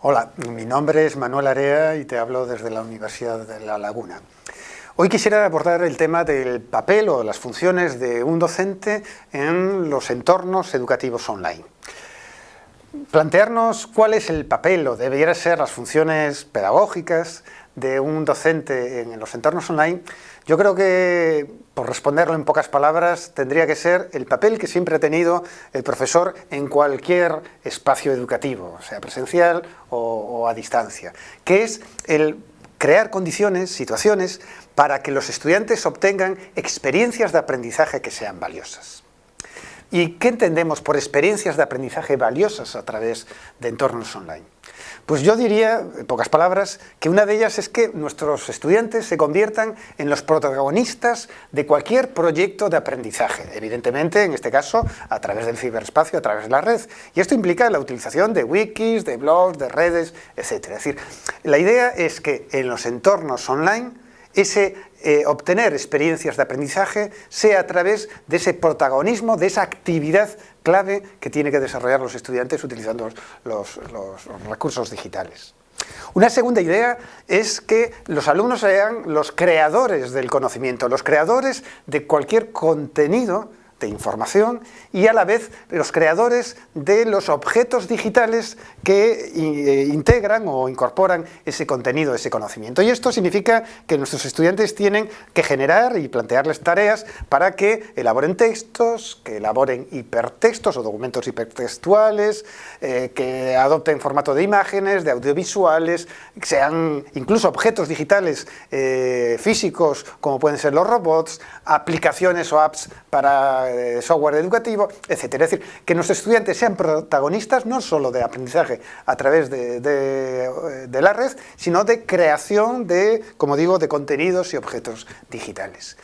Hola, mi nombre es Manuel Area y te hablo desde la Universidad de La Laguna. Hoy quisiera abordar el tema del papel o las funciones de un docente en los entornos educativos online. Plantearnos cuál es el papel o deberían ser las funciones pedagógicas de un docente en los entornos online, yo creo que, por responderlo en pocas palabras, tendría que ser el papel que siempre ha tenido el profesor en cualquier espacio educativo, sea presencial o a distancia, que es el crear condiciones, situaciones, para que los estudiantes obtengan experiencias de aprendizaje que sean valiosas. ¿Y qué entendemos por experiencias de aprendizaje valiosas a través de entornos online? Pues yo diría, en pocas palabras, que una de ellas es que nuestros estudiantes se conviertan en los protagonistas de cualquier proyecto de aprendizaje, evidentemente, en este caso, a través del ciberespacio, a través de la red. Y esto implica la utilización de wikis, de blogs, de redes, etc. Es decir, la idea es que en los entornos online obtener experiencias de aprendizaje sea a través de ese protagonismo, de esa actividad clave que tienen que desarrollar los estudiantes utilizando los recursos digitales. Una segunda idea es que los alumnos sean los creadores del conocimiento, los creadores de cualquier contenido de información y a la vez los creadores de los objetos digitales que integran o incorporan ese contenido, ese conocimiento. Y esto significa que nuestros estudiantes tienen que generar y plantearles tareas para que elaboren textos, que elaboren hipertextos o documentos hipertextuales, que adopten formato de imágenes, de audiovisuales, que sean incluso objetos digitales físicos como pueden ser los robots, aplicaciones o apps para software educativo, etc. Es decir, que nuestros estudiantes sean protagonistas no solo de aprendizaje a través de la red, sino de creación de, como digo, de contenidos y objetos digitales.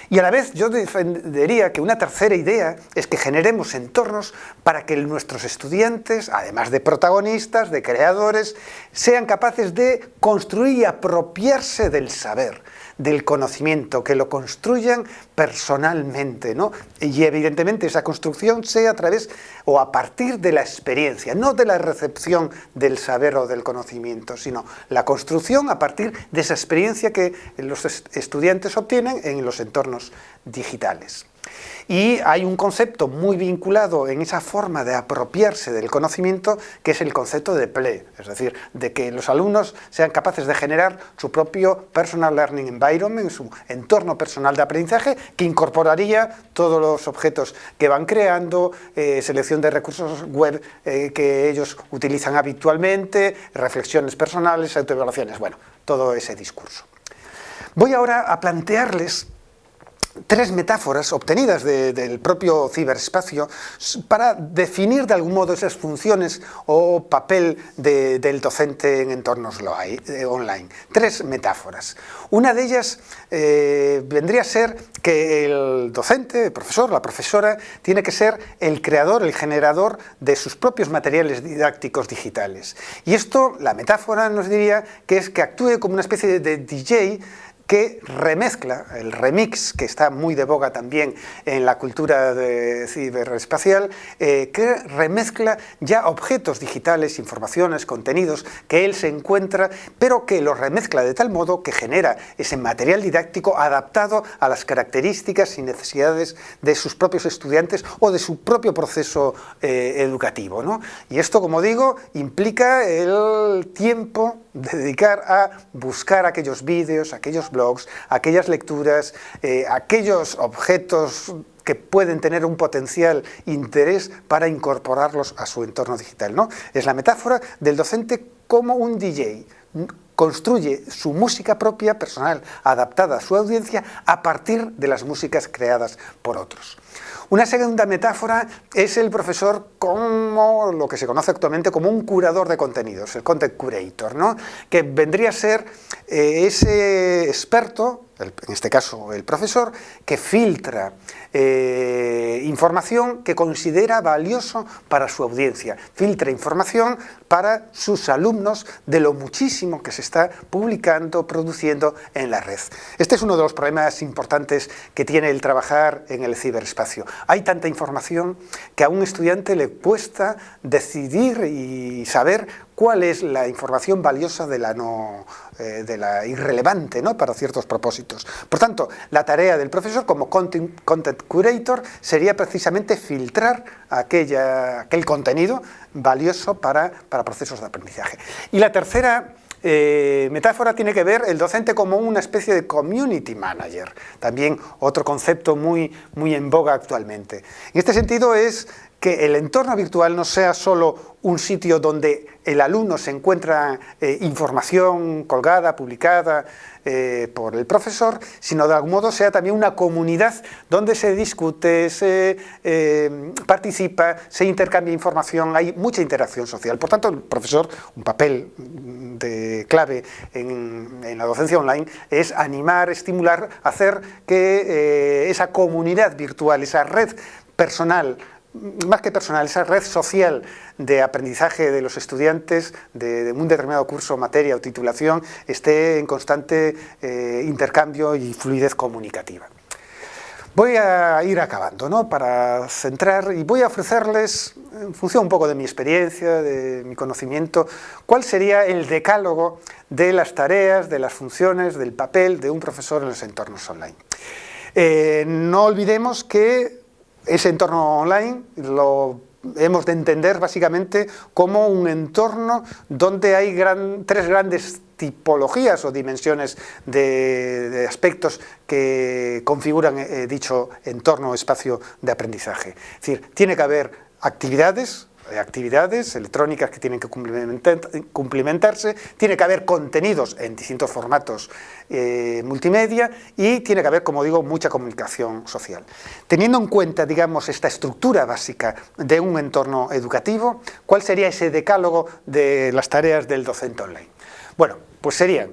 Y a la vez yo defendería que una tercera idea es que generemos entornos para que nuestros estudiantes, además de protagonistas, de creadores, sean capaces de construir y apropiarse del saber, del conocimiento, que lo construyan personalmente, ¿no? Y evidentemente esa construcción sea a través o a partir de la experiencia, no de la recepción del saber o del conocimiento, sino la construcción a partir de esa experiencia que los estudiantes obtienen en los entornos digitales. Y hay un concepto muy vinculado en esa forma de apropiarse del conocimiento, que es el concepto de PLE, es decir, de que los alumnos sean capaces de generar su propio Personal Learning Environment, su entorno personal de aprendizaje, que incorporaría todos los objetos que van creando, selección de recursos web que ellos utilizan habitualmente, reflexiones personales, autoevaluaciones, bueno, todo ese discurso. Voy ahora a plantearles tres metáforas obtenidas del propio ciberespacio para definir de algún modo esas funciones o papel del docente en entornos online. Tres metáforas. Una de ellas vendría a ser que el docente, el profesor, la profesora, tiene que ser el creador, el generador de sus propios materiales didácticos digitales. Y esto, la metáfora nos diría que es que actúe como una especie de DJ que remezcla, el remix, que está muy de boga también en la cultura ciberespacial, que remezcla ya objetos digitales, informaciones, contenidos que él se encuentra, pero que los remezcla de tal modo que genera ese material didáctico adaptado a las características y necesidades de sus propios estudiantes o de su propio proceso educativo, ¿no? Y esto, como digo, implica el tiempo de dedicar a buscar aquellos vídeos, aquellos blogs, aquellas lecturas, aquellos objetos que pueden tener un potencial interés para incorporarlos a su entorno digital, ¿no? Es la metáfora del docente como un DJ. Construye su música propia, personal, adaptada a su audiencia, a partir de las músicas creadas por otros. Una segunda metáfora es el profesor como lo que se conoce actualmente como un curador de contenidos, el content curator, ¿no? Que vendría a ser ese experto, en este caso el profesor, que filtra información que considera valioso para su audiencia, filtra información para sus alumnos de lo muchísimo que se está publicando, produciendo en la red. Este es uno de los problemas importantes que tiene el trabajar en el ciberespacio. Hay tanta información que a un estudiante le cuesta decidir y saber cuál es la información valiosa de la irrelevante, ¿no?, para ciertos propósitos. Por tanto, la tarea del profesor como content curator sería precisamente filtrar aquel contenido valioso para procesos de aprendizaje. Y la tercera metáfora tiene que ver el docente como una especie de community manager, también otro concepto muy en boga actualmente. En este sentido es que el entorno virtual no sea solo un sitio donde el alumno se encuentra información colgada, publicada por el profesor, sino de algún modo sea también una comunidad donde se discute, se participa, se intercambia información, hay mucha interacción social. Por tanto, el profesor, un papel clave en la docencia online es animar, estimular, hacer que esa comunidad virtual, esa red personal, más que personal, esa red social de aprendizaje de los estudiantes de un determinado curso, materia o titulación esté en constante intercambio y fluidez comunicativa. Voy a ir acabando, ¿no?, para centrar, y voy a ofrecerles, en función un poco de mi experiencia, de mi conocimiento, cuál sería el decálogo de las tareas, de las funciones, del papel de un profesor en los entornos online. No olvidemos que ese entorno online lo hemos de entender básicamente como un entorno donde hay tres grandes tipologías o dimensiones de aspectos que configuran dicho entorno o espacio de aprendizaje. Es decir, tiene que haber actividades electrónicas que tienen que cumplimentarse, tiene que haber contenidos en distintos formatos multimedia y tiene que haber, como digo, mucha comunicación social. Teniendo en cuenta, digamos, esta estructura básica de un entorno educativo, ¿cuál sería ese decálogo de las tareas del docente online? Bueno, pues serían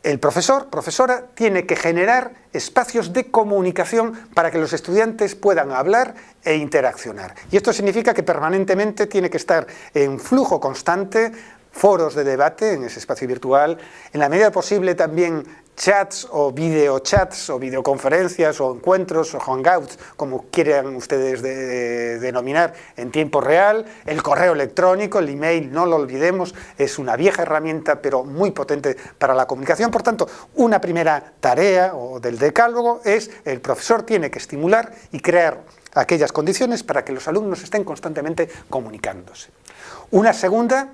el profesor, profesora, tiene que generar espacios de comunicación para que los estudiantes puedan hablar e interaccionar. Y esto significa que permanentemente tiene que estar en flujo constante, foros de debate en ese espacio virtual, en la medida posible también chats o videochats o videoconferencias o encuentros o hangouts, como quieran ustedes denominar, en tiempo real. El correo electrónico, el email, no lo olvidemos, es una vieja herramienta pero muy potente para la comunicación. Por tanto, una primera tarea o del decálogo es el profesor tiene que estimular y crear aquellas condiciones para que los alumnos estén constantemente comunicándose. Una segunda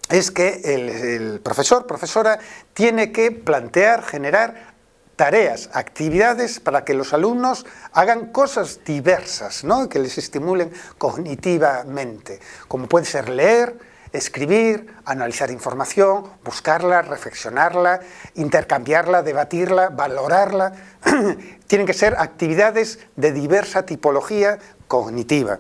es que el profesor, profesora, tiene que plantear, generar tareas, actividades para que los alumnos hagan cosas diversas, ¿no?, que les estimulen cognitivamente, como puede ser leer, escribir, analizar información, buscarla, reflexionarla, intercambiarla, debatirla, valorarla. Tienen que ser actividades de diversa tipología cognitiva.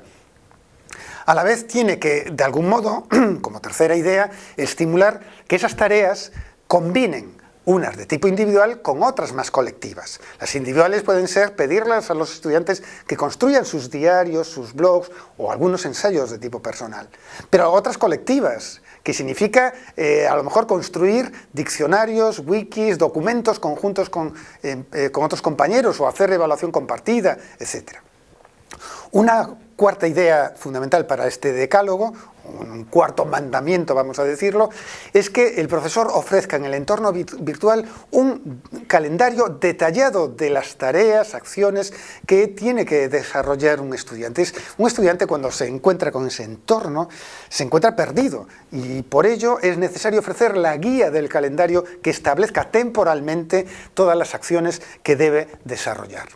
A la vez tiene que, de algún modo, como tercera idea, estimular que esas tareas combinen unas de tipo individual con otras más colectivas. Las individuales pueden ser pedirles a los estudiantes que construyan sus diarios, sus blogs o algunos ensayos de tipo personal. Pero otras colectivas, que significa a lo mejor construir diccionarios, wikis, documentos conjuntos con otros compañeros o hacer evaluación compartida, etc. Una cuarta idea fundamental para este decálogo, un cuarto mandamiento, vamos a decirlo, es que el profesor ofrezca en el entorno virtual un calendario detallado de las tareas, acciones que tiene que desarrollar un estudiante. Un estudiante, cuando se encuentra con ese entorno, se encuentra perdido, y por ello es necesario ofrecer la guía del calendario que establezca temporalmente todas las acciones que debe desarrollar.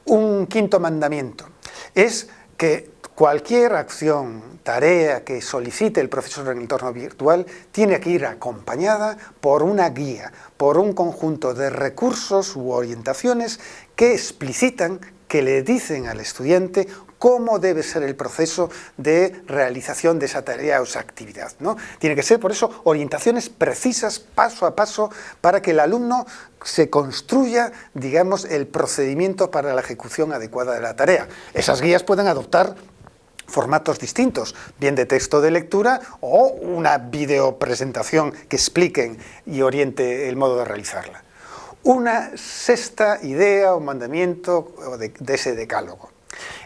Un quinto mandamiento es que cualquier acción, tarea que solicite el profesor en el entorno virtual tiene que ir acompañada por una guía, por un conjunto de recursos u orientaciones que explicitan, que le dicen al estudiante cómo debe ser el proceso de realización de esa tarea o esa actividad, ¿no? Tiene que ser, por eso, orientaciones precisas, paso a paso, para que el alumno se construya, digamos, el procedimiento para la ejecución adecuada de la tarea. Esas guías pueden adoptar formatos distintos, bien de texto de lectura o una videopresentación que expliquen y oriente el modo de realizarla. Una sexta idea o mandamiento de ese decálogo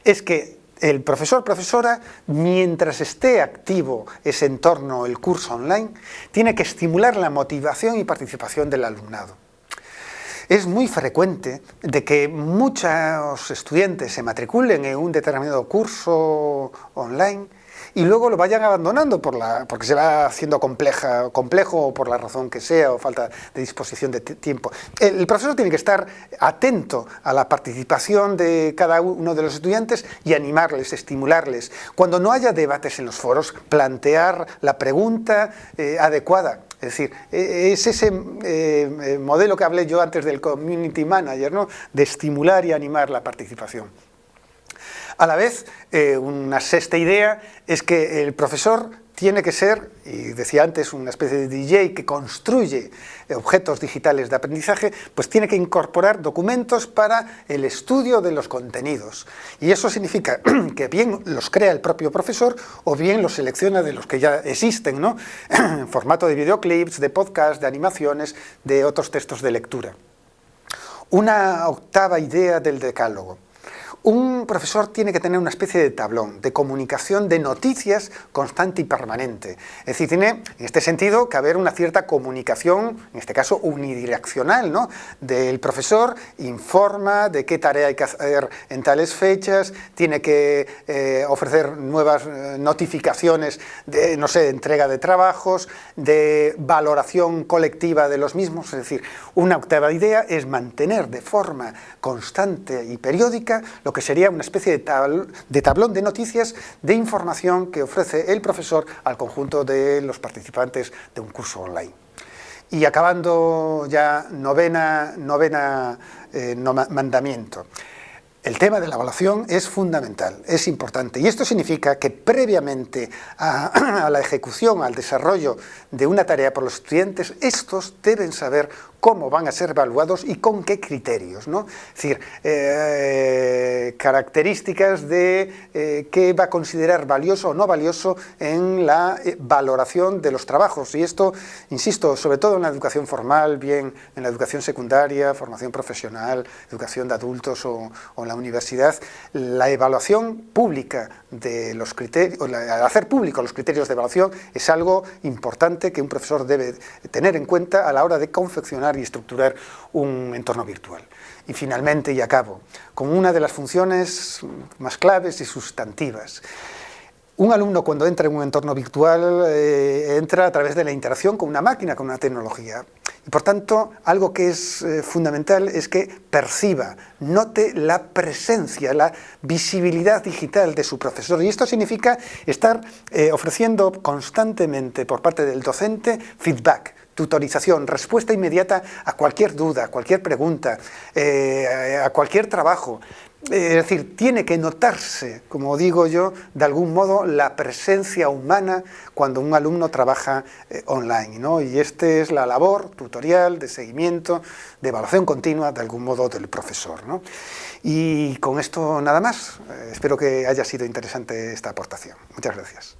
es que el profesor, profesora, mientras esté activo ese entorno, el curso online, tiene que estimular la motivación y participación del alumnado. Es muy frecuente de que muchos estudiantes se matriculen en un determinado curso online y luego lo vayan abandonando porque se va haciendo complejo o por la razón que sea, o falta de disposición de tiempo. El profesor tiene que estar atento a la participación de cada uno de los estudiantes y animarles, estimularles. Cuando no haya debates en los foros, plantear la pregunta adecuada. Es decir, es ese modelo que hablé yo antes del community manager, ¿no? De estimular y animar la participación. A la vez, una sexta idea es que el profesor tiene que ser, y decía antes, una especie de DJ que construye objetos digitales de aprendizaje, pues tiene que incorporar documentos para el estudio de los contenidos. Y eso significa que bien los crea el propio profesor o bien los selecciona de los que ya existen, ¿no? En formato de videoclips, de podcast, de animaciones, de otros textos de lectura. Una octava idea del decálogo. Un profesor tiene que tener una especie de tablón de comunicación de noticias constante y permanente. Es decir, tiene en este sentido que haber una cierta comunicación, en este caso unidireccional, ¿no? Del profesor informa de qué tarea hay que hacer en tales fechas, tiene que ofrecer nuevas notificaciones de, no sé, entrega de trabajos, de valoración colectiva de los mismos. Es decir, una octava idea es mantener de forma constante y periódica lo que sería una especie de tablón de noticias, de información que ofrece el profesor al conjunto de los participantes de un curso online. Y acabando ya novena mandamiento. El tema de la evaluación es fundamental, es importante, y esto significa que previamente a la ejecución, al desarrollo de una tarea por los estudiantes, estos deben saber cómo van a ser evaluados y con qué criterios, ¿no? Es decir, características de qué va a considerar valioso o no valioso en la valoración de los trabajos. Y esto, insisto, sobre todo en la educación formal, bien en la educación secundaria, formación profesional, educación de adultos o en la universidad, la evaluación pública de los criterios, al hacer públicos los criterios de evaluación, es algo importante que un profesor debe tener en cuenta a la hora de confeccionar y estructurar un entorno virtual. Y finalmente, y acabo, con una de las funciones más claves y sustantivas. Un alumno, cuando entra en un entorno virtual, entra a través de la interacción con una máquina, con una tecnología. Y por tanto, algo que es fundamental es que perciba, note la presencia, la visibilidad digital de su profesor. Y esto significa estar ofreciendo constantemente por parte del docente feedback, tutorización, respuesta inmediata a cualquier duda, a cualquier pregunta, a cualquier trabajo. Es decir, tiene que notarse, como digo yo, de algún modo la presencia humana cuando un alumno trabaja online, ¿no? Y esta es la labor tutorial, de seguimiento, de evaluación continua, de algún modo, del profesor, ¿no? Y con esto nada más. Espero que haya sido interesante esta aportación. Muchas gracias.